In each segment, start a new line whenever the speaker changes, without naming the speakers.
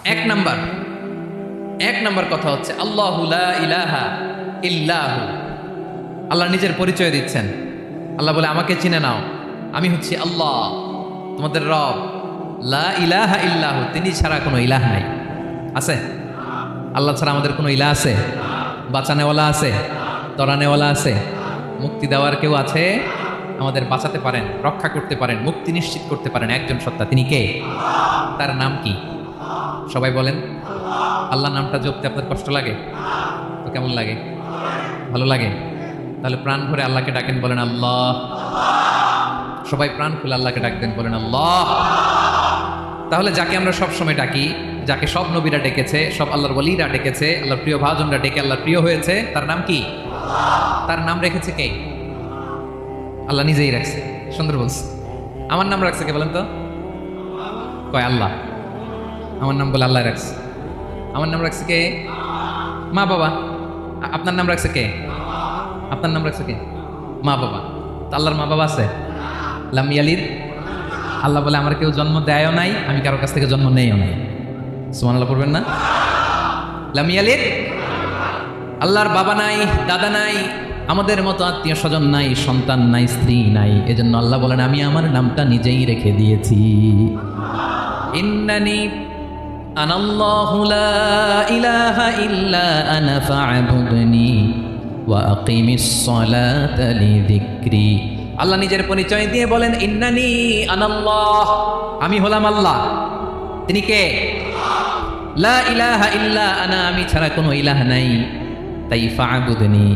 এক নাম্বার কথা হচ্ছে আল্লাহু লা ইলাহা ইল্লাহু। আল্লাহ নিজের পরিচয় দিচ্ছেন। আল্লাহ বলে আমাকে চিনে নাও, আমি হচ্ছি আল্লাহ তোমাদের রব। লা ইলাহা ইল্লাহু, তিনি ছাড়া কোনো ইলাহ নাই। আছে? আল্লাহ ছাড়া আমাদের কোনো ইলাহ আছে? বাঁচানেওয়ালা আছে? তরানেওয়ালা আছে? মুক্তি দেওয়ার কেউ আছে? আমাদের বাঁচাতে পারেন, রক্ষা করতে পারেন, মুক্তি নিশ্চিত করতে পারেন একজন সত্তা। তিনি কে? তার নাম কি? সবাই বলেন। আল্লাহ নামটা জপতে আপনার কষ্ট লাগে তো কেমন লাগে? ভালো লাগে? তাহলে প্রাণ ভরে আল্লাহকে ডাকেন, বলেন আল্লাহ। সবাই প্রাণ খুলে আল্লাহকে ডাকতেন, বলেন আল্লাহ। তাহলে যাকে আমরা সব সময় ডাকি, যাকে সব নবীরা ডেকেছে, সব আল্লাহর ওয়ালিরা ডেকেছে, আল্লাহর প্রিয় ভাজনরা ডেকে আল্লাহর প্রিয় হয়েছে, তার নাম কি? তার নাম রেখেছে কে? আল্লাহ নিজেই রাখছে। সুন্দর বলছে। আমার নাম রাখছে কে বলেন তো? কয় আল্লাহ। আমার নাম বলে আল্লাহ রাখছে। আমার নাম রাখছে কে? মা বাবা। আপনার নাম রাখছে কে? আপনার নাম রাখছে কে? মা বাবা। তো আল্লাহর মা বাবা আছে? লাম ইয়ালিদ। আল্লাহ বলে আমার কেউ জন্ম দেয়ও নাই, আমি কারোর কাছ থেকে জন্ম নেইও নাই। সুবহানাল্লাহ পড়বেন না? লাম ইয়ালিদ। আল্লাহর বাবা নাই, দাদা নাই, আমাদের মতো আত্মীয় স্বজন নাই, সন্তান নাই, স্ত্রী নাই। এজন্য আল্লাহ বলেন আমি আমার নামটা নিজেই রেখে দিয়েছি। ইন্নানি আনাল্লাহু লা ইলাহা ইল্লা আনা ফা'বুদনি ওয়া আকিমিস সালাতা লিযিকরি। আল্লাহ নিজের পরিচয় দিয়ে বলেন ইন্নানি আনাল্লাহ, আমি হলাম আল্লাহ। তিনি কে? লা ইলাহা ইল্লা আনা, আমি ছাড়া কোনো ইলাহ নাই। তাই ফা'বুদনি,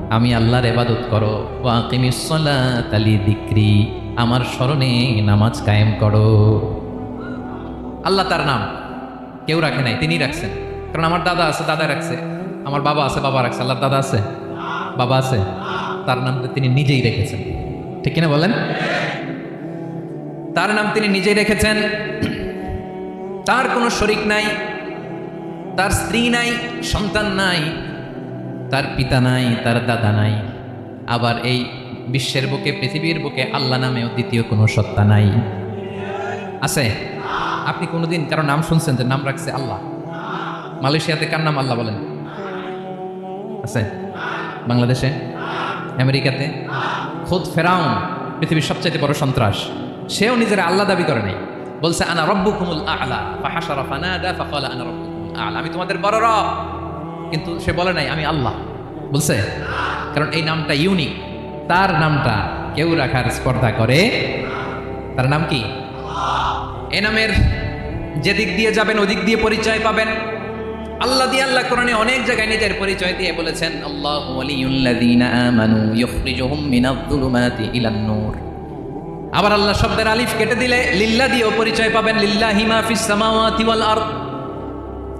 আমি আল্লাহর ইবাদত করো। ওয়া আকিমিস সালাতা লিযিকরি, আমার স্মরণে নামাজ কায়েম করো। আল্লাহ তার নাম কেউ রাখে নাই, তিনি রাখছেন। কারণ আমার দাদা আছে, দাদা রাখছে। আমার বাবা আছে, বাবা রাখছে। আল্লাহর দাদা আছে, বাবা আছে, তার নাম তিনি নিজেই রেখেছেন। ঠিক কিনা বলেন? তার নাম তিনি নিজেই রেখেছেন। তার কোনো শরীক নাই, তার স্ত্রী নাই, সন্তান নাই, তার পিতা নাই, তার দাদা নাই। আবার এই বিশ্বের বুকে, পৃথিবীর বুকে আল্লাহ নামেও দ্বিতীয় কোনো সত্তা নাই। আছে? আপনি কোনোদিন কারো নাম শুনছেন যে নাম রাখছে আল্লাহ? মালয়েশিয়াতে কার নাম আল্লাহ বলেন? আছে? বাংলাদেশে? আমেরিকাতে? খুদ ফেরাউন, পৃথিবীর সবচাইতে বড় সন্ত্রাস, সেও নিজের আল্লাহ দাবি করে নাই। বলছে আনা রব্বুকুমুল আ'লা ফাহাশারা ফানাদা ফাকালা আনা রব্বুকুমুল আ'লা, আমি তোমাদের বড় রব। কিন্তু সে বলে নাই আমি আল্লাহ। বলছে? কারণ এই নামটা ইউনিক। তার নামটা কেউ রাখার স্পর্ধা করে। তার নাম কি? এ নামের যেদিক দিয়ে যাবেন ওদিক দিয়ে পরিচয় পাবেন। আল্লাহ দিয়ে আল্লাহ কোরআনে অনেক জায়গায় নিজের পরিচয় দিয়ে বলেছেন আল্লাহু ওয়ালিয়ুল্লাযীনা আমানু ইউখরিজুহুম মিনায-যুলুমাতি ইলান-নূর। আবার আল্লাহ শব্দের আলিফ কেটে দিলে লিল্লাহ দিয়েও পরিচয় পাবেন। লিল্লাহি মা ফিস সামাওয়াতি ওয়াল আরদ।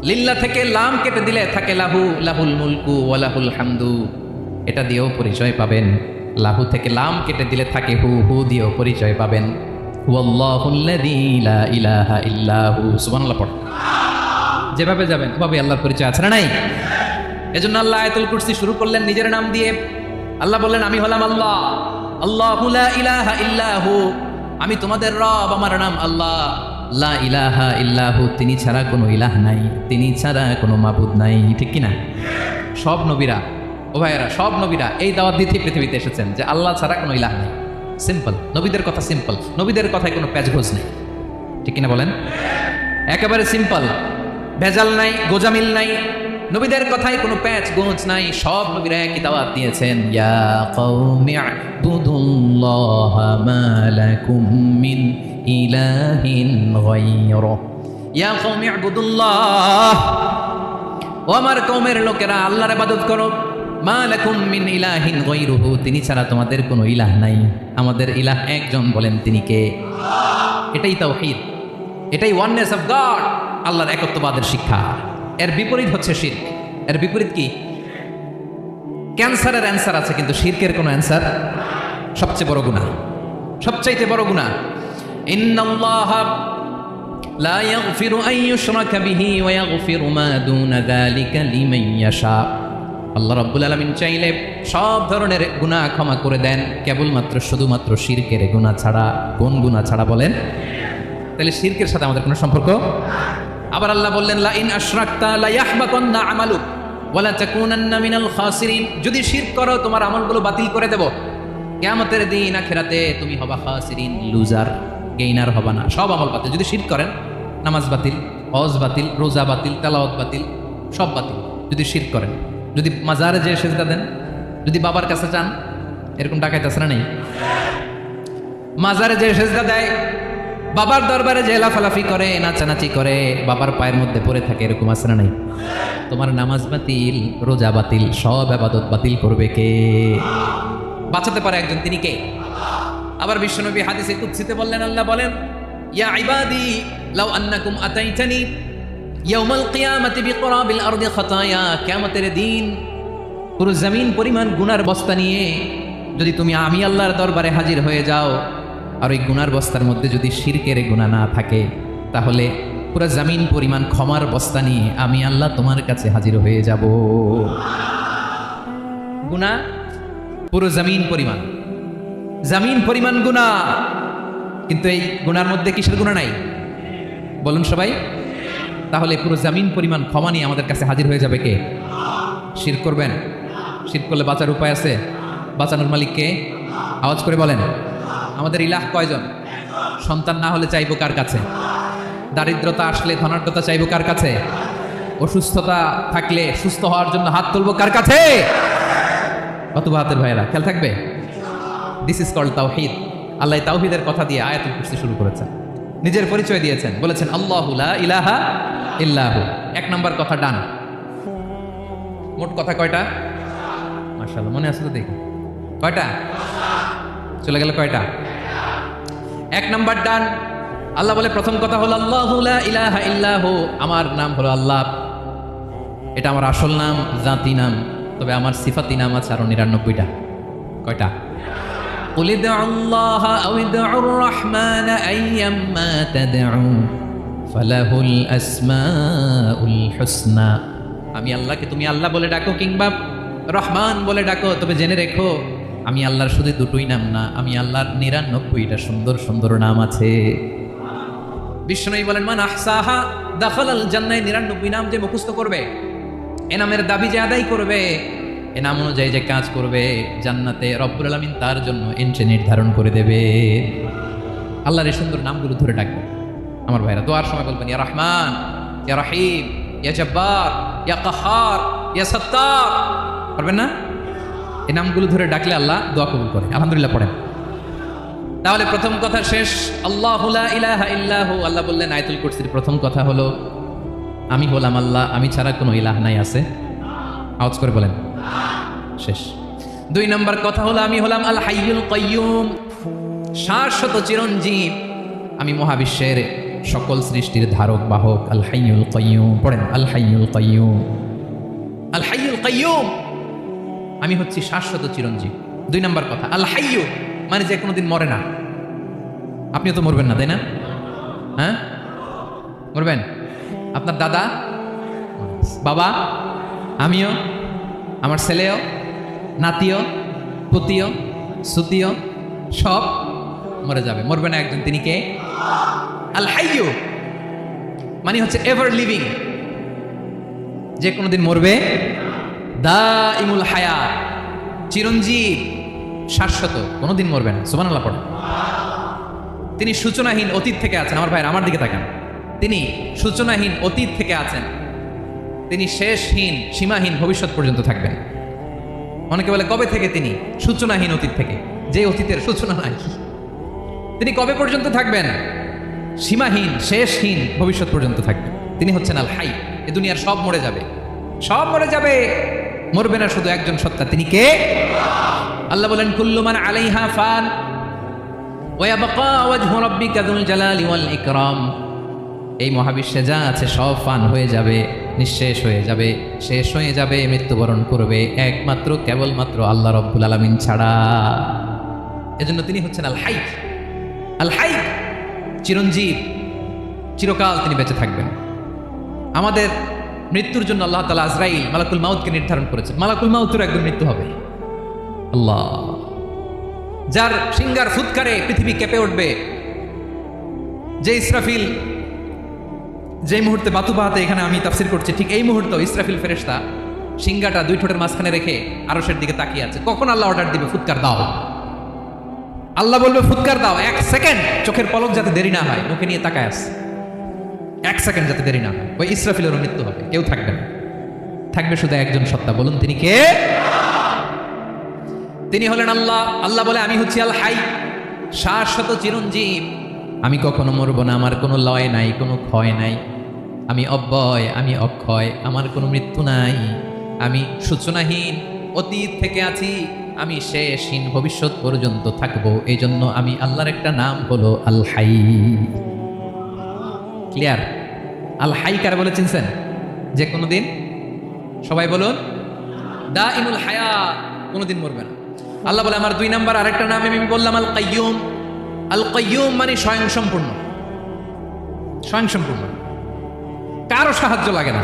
লিল্লাহ থেকে লাম কেটে দিলে থাকে লাহু, লাহুল মুলকু ওয়া লাহুল হামদু, এটা দিয়েও পরিচয় পাবেন। লাহু থেকে লাম কেটে দিলে থাকে হু, হু দিয়েও পরিচয় পাবেন। ওয়াল্লাহুল্লাযী লা ইলাহা ইল্লাহু। সুবহানাল্লাহ পড়। যেভাবে যাবেন ওভাবে আল্লাহর পরিচয় আছে না নাই? এজন্য আল্লাহ আয়াতুল কুরসি শুরু করলেন নিজের নাম দিয়ে। আল্লাহ বললেন আমি হলাম আল্লাহ। আল্লাহু লা ইলাহা ইল্লাহু, আমি তোমাদের রব, আমার নাম আল্লাহ। লা ইলাহা ইল্লাহু, তিনি ছাড়া কোনো ইলাহ নাই, তিনি ছাড়া কোনো মাবুদ নাই। ঠিক কিনা? সব নবীরা, ও ভাইয়েরা, সব নবীরা এই দাওয়াত দিতে পৃথিবীতে এসেছেন যে আল্লাহ ছাড়া কোনো ইলাহ নাই। সিম্পল। নবীদের কথা সিম্পল, নবীদের কথায় কোনো প্যাচঘোষ নেই। ঠিক কিনা বলেন? একেবারে সিম্পল, ভেজাল নাই, গোজামিল নাই। নবীদের কথায় কোনো প্যাচ গোঁজ নাই। সব নবীরা একই দাওয়াত দিয়েছেন, ইয়া কওমি ইবুদুল্লাহা মা লাকুম মিন ইলাহিন গায়রুহু। ইয়া কওমি ইবুদুল্লাহ, ও আমার কওমের লোকেরা আল্লাহর ইবাদত করো। মা লাকুম মিন ইলাহিন গায়রুহু, তিনি ছাড়া তোমাদের কোনো ইলাহ নাই। আমাদের ইলাহ একজন, বলেন তিনি কে? এটাই তাওহীদ, এটাই ওয়াননেস অফ গড, আল্লাহর একত্ববাদের শিক্ষা। এর বিপরীত হচ্ছে শিরক। এর বিপরীত কি? ক্যান্সারের অ্যান্সার আছে কিন্তু শিরকের কোনো অ্যান্সার। সবচেয়ে বড় গুনাহ, সবচাইতে বড় গুনাহ। ইন্নাল্লাহা লা ইয়াগফিরু আন ইউশরাকা বিহি ওয়া ইয়াগফিরু মা দুনা যালিকা লিমান ইয়াশা। আল্লাহ রাব্বুল আলামিন চাইলে সব ধরনের গুনাহ ক্ষমা করে দেন, কেবলমাত্র শুধুমাত্র শিরকের গুনাহ ছাড়া। কোন গুনাহ ছাড়া বলেন? তাহলে শিরকের সাথে আমাদের কোনো সম্পর্ক আবার আল্লাহ বললেন লা ইন আশরাকতা লা ইয়াহবাতান্না আমালুক ওয়া লা তাকুনান্না মিনাল খাসিরিন, যদি শিরক করো তোমার আমলগুলো বাতিল করে দেব, কিয়ামতের দিন আখিরাতে তুমি হবা খাসিরিন, লুজার, গেইনার হবা না, সব আমল বাতিল। যদি শিরক করেন নামাজ বাতিল, হজ বাতিল, রোজা বাতিল, তেলাওয়াত বাতিল, সব বাতিল যদি শিরক করেন। যদি মাজারে যেয়ে সেজদা দেন, যদি বাবার কাছে চান, এরকম ডাকাইতে আছে না নেই? মাজারে যে সেজদা দেয়, বাবার দরবারে যে লাফালাফি করে, নাচানাচি করে, বাবার পায়ের মধ্যে পড়ে থাকে, এরকম আছে না নাই? তোমার নামাজ বাতিল, রোজা বাতিল, সব ইবাদত বাতিল করবে কে? বাঁচাতে পারে একজন, তিনি কে? আবার বিশ্বনবী হাদিসে কুদসিতে বললেন, আল্লাহ বলেন ইয়া ইবাদি লাউ আন্নাকুম আতাইতানি ইয়াউমাল কিয়ামাতি বিকুরাবিল আরদি খাতায়া, কিয়ামতের দিন পুরো জমিন পরিমাণ গুনার বস্তা নিয়ে যদি তুমি আমি আল্লাহর দরবারে হাজির হয়ে যাও, আর ওই গুনার বস্তার মধ্যে যদি শিরকের গুনাহ না থাকে, তাহলে পুরো জমিন পরিমাণ ক্ষমার বস্তা নিয়ে আমি আল্লাহ তোমার কাছে হাজির হয়ে যাব। গুনাহ পুরো জমিন পরিমাণ গুনাহ, কিন্তু এই গুনার মধ্যে কিসের গুনাহ নাই বলুন সবাই? তাহলে পুরো জমিন পরিমাণ ক্ষমা নিয়ে আমাদের কাছে হাজির হয়ে যাবে কে? শিরক করবেন? শিরক করলে বাঁচার উপায় আছে? বাঁচানোর মালিক কে? আওয়াজ করে বলেন। আমাদের ইলাহ কয়জন? সন্তান না হলে চাইবো কার কাছে? দারিদ্রতা আসলে ধনাঢ্যতা চাইবো কার কাছে? অসুস্থতা থাকলে সুস্থ হওয়ার জন্য হাত তুলবো কার কাছে? কত হাতের ভাইরা, খেয়াল থাকবে। দিস ইজ কল্ড তাওহীদ। আল্লাহ তাওহীদের কথা দিয়ে আয়াতুল কুরসি শুরু করেছেন, নিজের পরিচয় দিয়েছেন, বলেছেন আল্লাহু লা ইলাহা ইল্লাহু। এক নাম্বার কথা ডান। মোট কথা কয়টা? মাশাআল্লাহ, মনে আছে তো দেখি কয়টা? চলে গেল কয়টা? এক নাম্বার ডান। আল্লাহ বলে প্রথম কথা হলো আল্লাহু লা ইলাহা ইল্লাহু, আমার নাম হলো আল্লাহ। এটা আমার আসল নাম, জাতি নাম, তবে আমার সিফাতি নাম আছে আরো 99টা। কয়টা? কুল ইদউল্লাহ আও ইদউর রহমান আইয়াম্মা তাদউ ফালাহুল আসমাউল হুসনা। আমি আল্লাহকে তুমি আল্লাহ বলে ডাকো কিংবা রহমান বলে ডাকো, তবে জেনে রেখো আমি আল্লাহর শুধু দুটোই নাম না, আমি আল্লাহর 99টা সুন্দর সুন্দর নাম আছে। বিষ্ণু বলেন মান আহসাহা দাখালাল জান্নাহ, 99 নাম যে মুখস্থ করবে, এ নামের দাবি যে আদায় করবে, এ নাম অনুযায়ী যে কাজ করবে, জান্নাতে রব্বুল আলামিন তার জন্য এন্ট্রি নির্ধারণ করে দেবে। আল্লাহর এই সুন্দর নামগুলো ধরে ডাকবেন আমার ভাইরা। দোয়ার সময় বলবেন ইয়া রহমান, ইয়া রহিম, ইয়া জব্বার, ইয়া কাহার, ইয়া সত্তার। পারবেন না? এই নামগুলো ধরে ডাকলে আল্লাহ দোয়া কবুল করে। আলহামদুলিল্লাহ পড়েন। তাহলে প্রথম কথা শেষ, আল্লাহু লা ইলাহা ইল্লাহু। আল্লাহ বললেন আয়াতুল কুরসির প্রথম কথা হলো আমি হলাম আল্লাহ, আমি ছাড়া কোনো ইলাহ নাই। আছে? আওয়াজ করে বলেন। শেষ। 2 নম্বর কথা হলো আমি হলাম আল হাইয়ুল কাইয়ুম, শাশ্বত চিরঞ্জীব। আমি মহাবিশ্বের সকল সৃষ্টির ধারক বাহক। আল হাইয়ুল কাইয়ুম পড়েন, আল হাইয়ুল কাইয়ুম, আল হাইয়ুল কাইয়ুম। আমি হচ্ছি শাশ্বত চিরঞ্জীব। 2 নম্বর কথা আল হাইয়ু, মানে যে কোনোদিন মরে না। আপনিও তো মরবেন না, তাই না? হ্যাঁ, মরবেন। আপনার দাদা, বাবা, আমিও, আমার ছেলেও, নাতিও, পুতিও, সুতিও, সব মরে যাবে। মরবে না একজন, তিনি কে? আল হাইয়ু মানে হচ্ছে এভার লিভিং, যে কোনোদিন মরবে। দাইমুল হায়াত, চিরঞ্জীব, শাশ্বত, কোনোদিন মরবে না। সুবহানাল্লাহ পড়ে। তিনি সূচনাহীন, অতীত থেকে আছেন। আমার ভাইয়ের আমার দিকে তাকান। তিনি সূচনাহীন, অতীত থেকে আছেন। তিনি শেষহীন, সীমাহীন, ভবিষ্যৎ পর্যন্ত থাকবেন। অনেকে বলে কবে থেকে? তিনি সূচনাহীন, অতীত থেকে, যে অতীতের সূচনা নাই। তিনি কবে পর্যন্ত থাকবেন? সীমাহীন, শেষহীন, ভবিষ্যৎ পর্যন্ত থাকবেন। তিনি হচ্ছেন আল হাই। এ দুনিয়ার সব মরে যাবে, সব মরে যাবে, মরবে না শুধু একজন সত্তা। তিনি কে? আল্লাহ বলেন কুল্লু মান আলাইহা ফান ওয়া ইয়াবকা ওয়াজহু রাব্বিকা যুল জালালি ওয়াল ইকরাম। এই মহাবিশ্বে যা আছে সব ফান হয়ে যাবে, নিঃশেষ হয়ে যাবে, শেষ হয়ে যাবে, মৃত্যুবরণ করবে, একমাত্র কেবলমাত্র আল্লাহ রব্বুল আলামিন ছাড়া। এজন্য তিনি হচ্ছেন আল হাই। আল হাই, চিরঞ্জীব, চিরকাল তিনি বেঁচে থাকবেন। আমাদের মৃত্যুর জন্য আল্লাহ তাআলা আজরাইল, মালাকুল মাউতকে নির্ধারণ করেছেন। মালাকুল মাউতের একদম মৃত্যু হবে। আল্লাহ, যার সিঙ্গার ফুৎকারে পৃথিবী কেঁপে উঠবে, যে ইসরাফিল যে মুহূর্তে বাতুবাহাতে এখানে আমি তাফসির করছি, ঠিক এই মুহূর্তে ইসরাফিল ফেরেশতা সিংহাটা দুই ঠোঁটের মাঝখানে রেখে আরশের দিকে তাকিয়ে আছে। কখন আল্লাহ অর্ডার দিবে ফুৎকার দাও, আল্লাহ বলবে ফুৎকার দাও, 1 সেকেন্ড চোখের পলক যাতে দেরি না হয়, মুখে নিয়ে তাকায় আছে, 1 সেকেন্ড যাতে দেরি না হয়। ওই ইসরাফিলের মৃত্যু হবে, কেউ থাকবে না, থাকবে শুধু একজন সত্তা। বলুন তিনি কে? তিনি হলেন আল্লাহ। আল্লাহ বলে আমি হচ্ছি আল হাই, শাশ্বত চিরঞ্জীব, আমি কখনো মরবো না, আমার কোনো লয় নাই, কোনো ক্ষয় নাই, আমি অব্যয়, আমি অক্ষয়, আমার কোনো মৃত্যু নাই, আমি সূচনাহীন, অতীত থেকে আছি, আমি শেষহীন, ভবিষ্যৎ পর্যন্ত থাকবো। এই জন্য আমি আল্লাহর একটা নাম হলো আল হাই। ক্লিয়ার? আল হাই কার বলে চিনছেন? যে কোনো দিন, সবাই বলুন, দাইমুল হায়াত, কোনোদিন মরবে না। আল্লাহ বলে আমার 2 নাম্বার আরেকটা নাম আমি বললাম আল কাইয়ুম। আল কাইয়ুম মানে স্বয়ং সম্পূর্ণ, স্বয়ং সম্পূর্ণ, কারো সাহায্য লাগে না।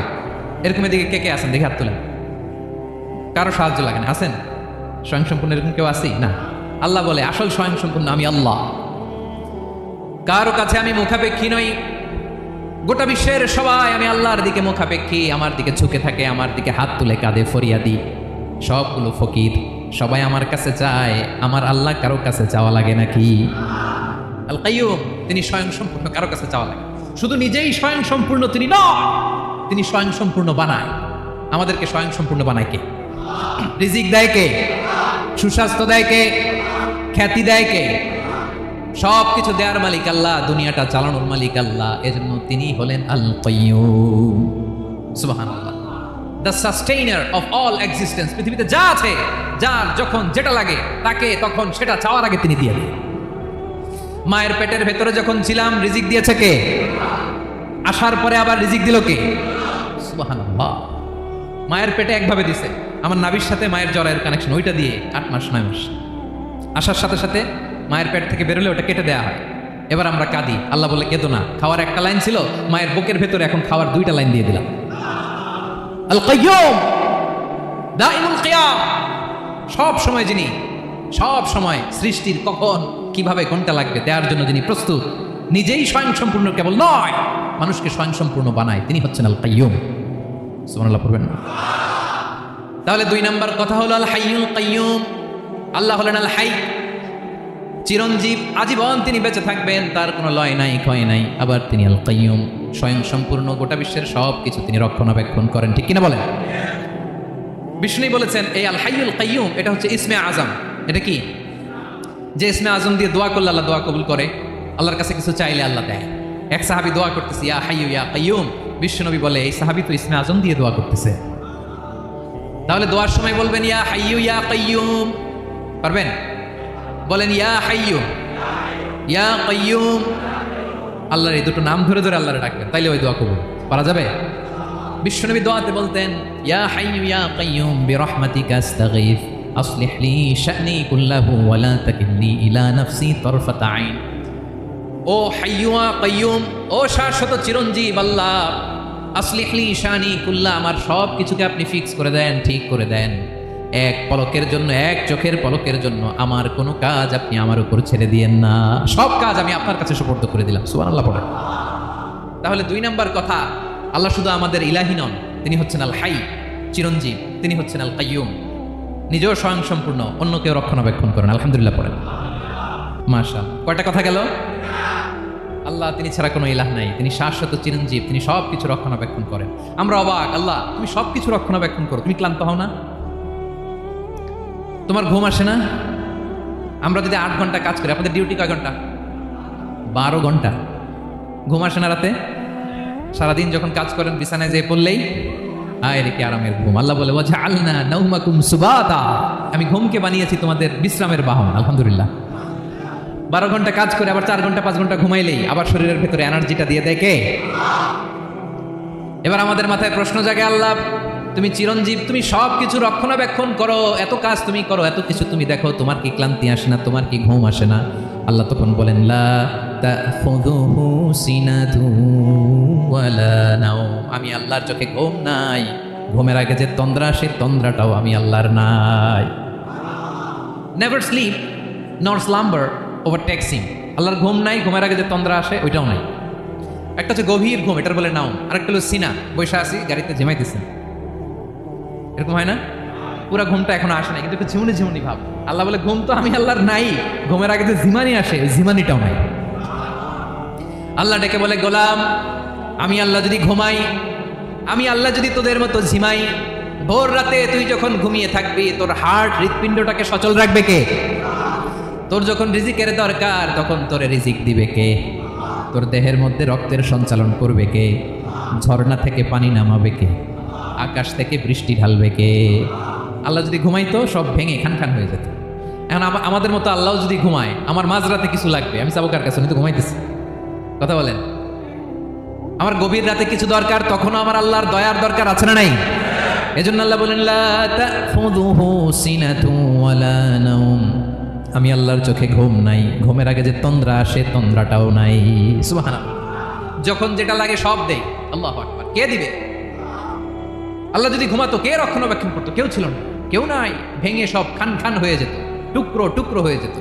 এরকম এদিকে কে কে আছেন দেখে হাত তোলেন। কারো সাহায্য লাগে না, আছেন? স্বয়ং সম্পূর্ণ এরকম কেউ আসি না? আল্লাহ বলে আসল স্বয়ং সম্পূর্ণ আমি আল্লাহ। কারো কাছে আমি মুখাপেক্ষী নই, গোটা বিশ্বের সবাই আমি আল্লাহর দিকে মুখাপেক্ষী, আমার দিকে ঝুঁকে থাকে, আমার দিকে হাত তুলে কাঁদে ফরিয়াদি, সবগুলো ফকির, সবাই আমার কাছে চায়, আমার আল্লাহ কারো কাছে চাওয়া লাগে নাকি? আল কাইয়ুম, তিনি স্বয়ং সম্পূর্ণ, কারো কাছে চাওয়া লাগে। শুধু নিজেই স্বয়ং সম্পূর্ণ তিনি নয়, তিনি স্বয়ং সম্পূর্ণ বানায়। আমাদেরকে স্বয়ং সম্পূর্ণ বানায় কে? রিজিক দেয় কে? সুস্বাস্থ্য দেয় কে? খ্যাতি দেয় কে? সব কিছু দেওয়ার মালিক আল্লাহ, দুনিয়াটা চালানোর মালিক আল্লাহ। এজন্য তিনি হলেন আল কাইয়ুম। সুবহানাল্লাহ, the sustainer of all existence. পৃথিবীতে যা আছে, যার যখন যেটা লাগে তাকে তখন সেটা চাওয়ার আগে তিনি দিয়ে দেন। মায়ের পেটের ভেতরে যখন ছিলাম রিজিক দিয়েছে কে? আসার পরে আবার রিজিক দিল কে? সুবহানাল্লাহ। মায়ের পেটে একভাবে দিছে, আমার নাভির সাথে মায়ের জরায়ের কানেকশন, ওইটা দিয়ে 8 মাস 9 মাস। আসার সাথে সাথে মায়ের পেট থেকে বেরোলে ওটা কেটে দেওয়া হয়। এবার আমরা কাঁদি, আল্লাহ বলে কেঁদো না, খাওয়ার একটা লাইন ছিল, মায়ের বুকের ভেতরে এখন খাওয়ার 2টা লাইন দিয়ে দিলাম। আল কাইয়ুম, দাইমুল কিয়াম, সব সময় যিনি, সব সময় সৃষ্টির কখন কিভাবে কোনটা লাগবে দেওয়ার জন্য যিনি প্রস্তুত, নিজেই স্বয়ং সম্পূর্ণ কেবল নয়, মানুষকে স্বয়ং সম্পূর্ণ বানায়, তিনি হচ্ছেন আল কাইয়ুম। সুবহানাল্লাহ পড়বেন না? তাহলে 2 নাম্বার কথা হলো আল হাইয়ুল কাইয়ুম। আল্লাহ হলেন আল হাই, চিরঞ্জীব, আজীবন তিনি বেঁচে থাকবেন, তার কোনো লয় নাই, ক্ষয় নাই। আবার তিনি আল কাইয়ুম, স্বয়ং সম্পূর্ণ, গোটা বিশ্বের সব কিছু তিনি রক্ষণাবেক্ষণ করেন। ঠিক কিনা বলেন? বিষ্ণু বলেছেন এই আল হাইয়ুল কাইয়ুম এটা হচ্ছে ইসমে আজম। এটা কি? যে ইসমে আজম দিয়ে দোয়া করলে আল্লাহ দোয়া কবুল করে, আল্লাহর কাছে কিছু চাইলে আল্লাহ দেয়। এক সাহাবী দোয়া করতেছে ইয়া হাইয়ু ইয়া কাইয়ুম, বিশ্বনবী বলে এই সাহাবী তো ইসমে আজম দিয়ে দোয়া করতেছে, তাহলে দোয়ার সময় বলবেন ইয়া হাইয়ু ইয়া কাইয়ুম। পারবেন? বলেন ইয়া হাইয়ু ইয়া কাইয়ুম। আল্লাহর এই দুটো নাম ধরে ধরে আল্লাহরে ডাকবেন, তাইলে ওই দোয়া কবুল। পারা যাবে? বিশ্বনবী দোয়াতে বলতেন ইয়া হাইয়ু ইয়া কাইয়ুম বিরহমাতিকা আস্তাগীথ আসলিহ লি শা'নি কুল্লাহু ওয়া লা তাকিলনি ইলা নাফসি তারফাতা আইন। ও হাইয়ু ইয়া কাইয়ুম, ও শাশ্বত চিরঞ্জীব আল্লাহ, আসলিহ লি শা'নি কুল্লাহ, আমার সব কিছুকে আপনি ফিক্স করে দেন, ঠিক করে দেন। এক পলকের জন্য, এক চোখের পলকের জন্য আমার কোনো কাজ আপনি আমার উপর ছেড়ে দিয়েন না, সব কাজ আমি আপনার কাছে সুপর্দ করে দিলাম। সুবহানাল্লাহ পড়ে। তাহলে 2 নাম্বার কথা, আল্লাহ শুধু আমাদের ইলাহি নন, তিনি হচ্ছেন আল হাই, চিরঞ্জীব, তিনি হচ্ছেন আল কাইয়ুম, নিজেও স্বয়ং সম্পূর্ণ, অন্যকেও রক্ষণাবেক্ষণ করেন। আলহামদুলিল্লাহ পড়েন। মাশাআল্লাহ। কয়টা কথা গেল? আল্লাহ তিনি ছাড়া কোনো ইলাহ নাই, তিনি শাশ্বত চিরঞ্জীব, তিনি সব কিছু রক্ষণাবেক্ষণ করেন। আমরা অবাক, আল্লাহ তুমি সব কিছু রক্ষণাবেক্ষণ করো, তুমি ক্লান্ত হও না? তোমার ঘুম আসে না? আমরা যদি 8 ঘন্টা কাজ করি, আপনাদের ডিউটি কয় ঘন্টা? 12 ঘন্টা। ঘুম আসে না রাতে? সারাদিন যখন কাজ করেন বিছানায় যেয়ে পড়লেই আয় রেখে আরামের ঘুম। আল্লাহ বলে ওয়াজআলনা নাওমাকুম সুবাতা, আমি ঘুমকে বানিয়েছি তোমাদের বিশ্রামের বাহন। আলহামদুলিল্লাহ। 12 ঘন্টা কাজ করে আবার 4 ঘন্টা 5 ঘন্টা ঘুমাইলেই আবার শরীরের ভেতরে এনার্জিটা দিয়ে দেয় কে? এবার আমাদের মাথায় প্রশ্ন জাগে, আল্লাহ তুমি চিরঞ্জীব, তুমি সব কিছু রক্ষণাবেক্ষণ করো, এত কাজ তুমি করো, এত কিছু তুমি দেখো, তোমার কি ক্লান্তি আসে না? তোমার কি ঘুম আসে না? আল্লাহ তখন বলেন লা তাখুযুহু সিনাতু ওয়ালা নাওম, আমি আল্লাহর চোখে ঘুম নাই, ঘুমের আগে যে তন্দ্রা, সেই তন্দ্রাটাও আমি আল্লাহর নাই। নেভার স্লিপ নর স্লাম্বার ওভারটেকস হিম। আল্লাহর ঘুম নাই, ঘুমের আগে যে তন্দ্রা আসে ওইটাও নাই। একটা হচ্ছে গভীর ঘুম, এটার বলে নাও। আরেকটা হলো সিনা, বৈশা আছি গাড়িতে ঝিমাইতেছেন, এরকম হয় না? পুরা ঘুমটা এখনো আসে নাই, কিন্তু একটু ঝিমুনি ঝিমুনি ভাব। আল্লাহ বলে ঘুম তো আমি আল্লাহর নাই, ঘুমের আগে যে ঝিমানি আসে ওই ঝিমানিটাও নাই। আল্লাহ ডেকে বলে, গোলাম আমি আল্লাহ যদি ঘুমাই, আমি আল্লাহ যদি তোদের মতো ঝিমাই, ভোর রাতে তুই যখন ঘুমিয়ে থাকবি তোর হার্ট হৃৎপিণ্ডটাকে সচল রাখবে কে? তোর যখন রিজিকের দরকার তখন তোরে রিজিক দিবে কে? তোর দেহের মধ্যে রক্তের সঞ্চালন করবে কে? ঝর্ণা থেকে পানি নামাবে কে? আকাশ থেকে বৃষ্টি ঢালবে কে? আল্লাহ যদি ঘুমাইতো সব ভেঙে খান খান হয়ে যেত। এখন আমাদের মতো আল্লাহ যদি ঘুমায়, আমার মাঝরাতে কিছু লাগবে, আমি যাবো কার কাছে? উনি তো ঘুমাইতেছি। কথা বলেন, আমার গভীর রাতে কিছু দরকার, তখনও আমার আল্লাহর দয়ার দরকার আছে না নাই? এজন্য আল্লাহ বলেন, লা তাখুযুহু সিনাতুন ওয়ালা নাওম, আমি আল্লাহর চোখে ঘুম নাই, ঘুমের আগে যে তন্দ্রা আসে তন্দ্রাটাও নাই। সুবহানাল্লাহ। যখন যেটা লাগে সব দেই। আল্লাহু আকবার। কে দিবে? আল্লাহ যদি ঘুমাতো কে রক্ষণাবেক্ষণ করতো? কেউ ছিল না, কেউ নাই, ভেঙে সব খান খান হয়ে যেত, টুকরো টুকরো হয়ে যেত।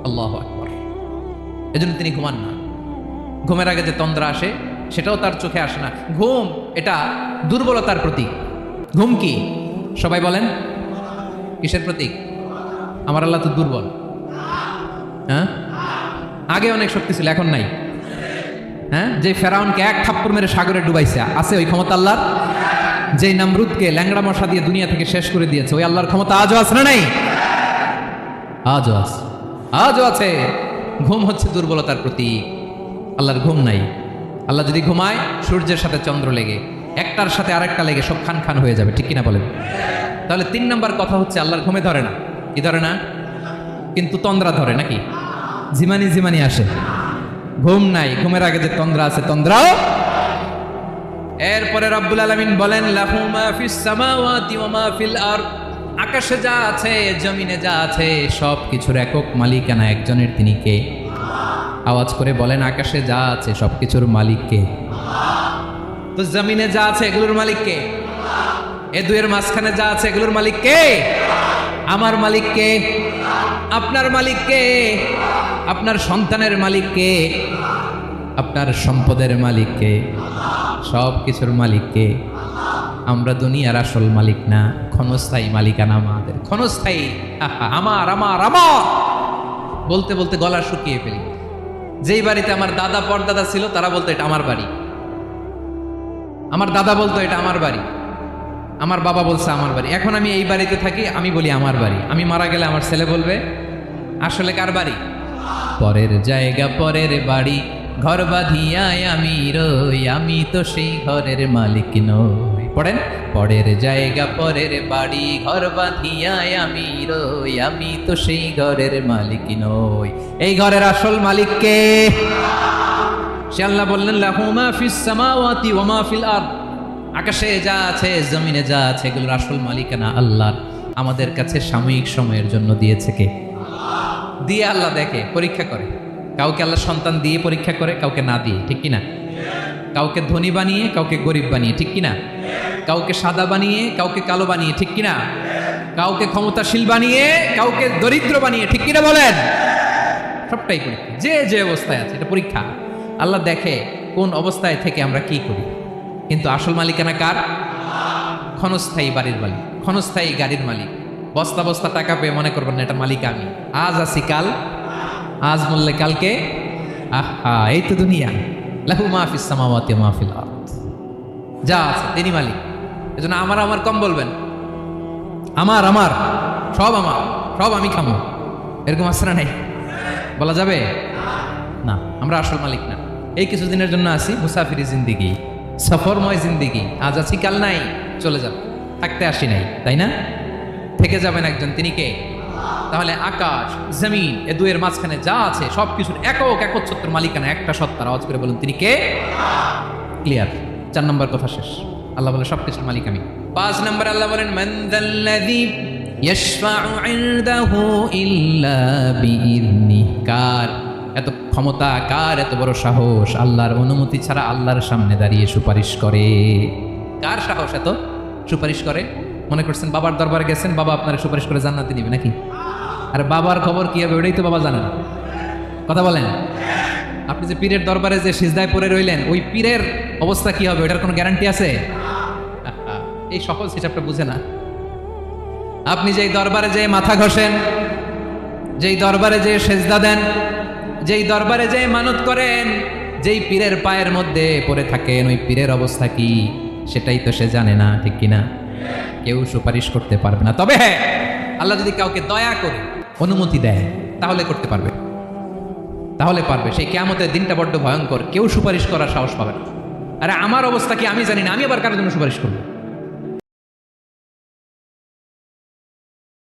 আল্লাহু আকবার। এজন্য তিনি ঘুমান না। ঘুমের আগে যে তন্দ্রা আসে সেটাও তার চোখে আসে না। ঘুম এটা দুর্বলতার প্রতীক। ঘুম কি? সবাই বলেন, কিসের প্রতীক? আমার আল্লাহ তো দুর্বল। হ্যাঁ, আগে অনেক শক্তি ছিল, এখন নাই। হ্যাঁ, যে ফেরাউনকে এক থাপ্পড় মেরে সাগরে ডুবাইছে, আছে ওই ক্ষমতা আল্লাহর? যে নামরুদকে ল্যাংড়া মশা দিয়ে দুনিয়া থেকে শেষ করে দিয়েছে, ওই আল্লাহর ক্ষমতা আজও আছে না নাই? আজও আছে, আজও আছে। ঘুম হচ্ছে দুর্বলতার প্রতীক। আল্লাহর ঘুম নাই। আল্লাহ যদি ঘুমায়, সূর্যের সাথে চন্দ্র লেগে, একটার সাথে আরেকটা লেগে সব খান খান হয়ে যাবে, ঠিক কিনা বলেন? তাহলে 3 নম্বর কথা হচ্ছে আল্লাহর ঘুমে ধরে না। কি ধরে না? কিন্তু তন্দ্রা ধরে নাকি? ঝিমানি ঝিমানি আসে। ঘুম নাই, ঘুমের আগে যে তন্দ্রা আছে তন্দ্রাও। এরপরে রব্বুল আলামিন বলেন, লাহু মা ফিস সামাওয়াতি ওয়া মা ফিল আরদ, আকাশে যা আছে জমিনে যা আছে সব কিছুর একক মালিকানা একজনের। তিনি কে? আওয়াজ করে বলেন, আকাশে যা আছে সব কিছুর মালিক কে? তো জমিনে যা আছে এগুলোর মালিক কে? এ দুয়ের মাঝখানে যা আছে এগুলোর মালিক কে? আমার মালিক কে? আপনার মালিক কে? আপনার সন্তানের মালিক কে? আপনার সম্পদের মালিক কে? সব কিছুর মালিক কে? আমরা দুনিয়ার আসল মালিক না, ক্ষণস্থায়ী মালিকানা আমাদের। ক্ষণস্থায়ী। আমার আমার আমার বলতে বলতে গলা শুকিয়ে ফেলি। যেই বাড়িতে আমার দাদা পরদাদা ছিল তারা বলতো এটা আমার বাড়ি, আমার দাদা বলতো এটা আমার বাড়ি, আমার বাবা বলছে আমার বাড়ি। এখন আমি এই বাড়িতে থাকি, আমি বলি আমার বাড়ি। আমি মারা গেলে আমার ছেলে বলবে আসলে কার বাড়ি? পরের জায়গা পরের বাড়ি, ঘর বাঁধিয়ায় আমি রই, আমি তো সেই ঘরের মালিক নই। পড়েন, পরের জায়গা পরের বাড়ি, ঘর বাঁধিয়ায় আমি রই, আমি তো সেই ঘরের মালিক নই। এই ঘরের আসল মালিক কে? সে আল্লাহ বললেন, লাহু মা ফিস সামাওয়াতি ওয়া মা ফিল আরদ, আকাশে যা আছে জমিনে যা আছে এগুলোর আসল মালিকানা আল্লাহর। আমাদের কাছে সাময়িক সময়ের জন্য দিয়েছে কে? দিয়ে আল্লাহ দেখে, পরীক্ষা করে। কাউকে আল্লাহ সন্তান দিয়ে পরীক্ষা করে, কাউকে না দিয়ে, ঠিক কিনা? কাউকে ধনী বানিয়ে, কাউকে গরিব বানিয়ে, ঠিক কিনা? কাউকে সাদা বানিয়ে, কাউকে কালো বানিয়ে, ঠিক কিনা? কাউকে ক্ষমতাশীল বানিয়ে, কাউকে দরিদ্র বানিয়ে, ঠিক কিনা বলেন? সবটাই পরীক্ষা। যে যে অবস্থায় আছে এটা পরীক্ষা। আল্লাহ দেখে কোন অবস্থায় থেকে আমরা কি করি। কিন্তু আসল মালিকানা কার? ক্ষণস্থায়ী বাড়ির মালিক, ক্ষণস্থায়ী গাড়ির মালিক। বস্তা বস্তা টাকা পেয়ে মনে করবেন না এটা মালিক আমি। আজ আছি কাল, আজ বললে কালকে। আহা, এই তো দুনিয়া। লাহু মা ফিস সামাওয়াতি ওয়া মা ফিল আরদ, যা আছে তিনি মালিক। এজন্য আমার আমার কম বলবেন। আমার আমার সব আমার, সব আমি খামো, এরকম আসরা নাই, বলা যাবে না। আমরা আসল মালিক না। এই কিছুদিনের জন্য আছি, মুসাফিরি জিন্দিগি, সফরময় জিন্দিগি। আজ আছি কাল নাই, চলে যাব। থাকতে আসি নাই, তাই না? থেকে যাবেন একজন, তিনি কে? তাহলে আকাশ জমিন এ দুয়ের মাঝখানে যা আছে সব কিছুর একক একচ্ছত্র মালিকানা একটা সত্তার। আওয়াজ করে বলুন তিনি কে? ক্লিয়ার। 4 নম্বর কথা শেষ। আল্লাহ বলে সবকিছুর মালিক আমি। 5 নম্বর আল্লাহ বলেন, মান যাল্লাযী ইয়াশফাউ ইনদাহু ইল্লা বিইذনি, কার এত ক্ষমতা, কার এত বড় সাহস আল্লাহর অনুমতি ছাড়া আল্লাহর সামনে দাঁড়িয়ে সুপারিশ করে? কার সাহস এত সুপারিশ করে? মনে করছেন বাবার দরবারে গেছেন, বাবা আপনার সুপারিশ করে জান্নাতে নিবে নাকি? আর বাবার খবর কি হবে ওটাই তো বাবা জানে না। কথা বলেন, আপনি যে পীরের দরবারে যে সিজদায় পড়ে রইলেন, ওই পীরের অবস্থা কি হবে ওটার কোনো গ্যারান্টি আছে? এই সহজ হিসাবটা বুঝে না। আপনি যেই দরবারে যে মাথা ঘষেন, যেই দরবারে যে সেজদা দেন, যেই দরবারে যে মানত করেন, যেই পীরের পায়ের মধ্যে পড়ে থাকেন, ওই পীরের অবস্থা কি সেটাই তো সে জানে না, ঠিক কিনা? কেউ সুপারিশ করতে পারবে না। তবে হ্যাঁ, আল্লাহ যদি কাউকে দয়া করে অনুমতি দেয় তাহলে করতে পারবে, তাহলে পারবে। সেই কিয়ামতের দিনটা বড্ড ভয়ঙ্কর, কেউ সুপারিশ করার সাহস পাবে না। আরে আমার অবস্থা কি আমি জানি না, আমি আবার কারোর জন্য সুপারিশ করবো?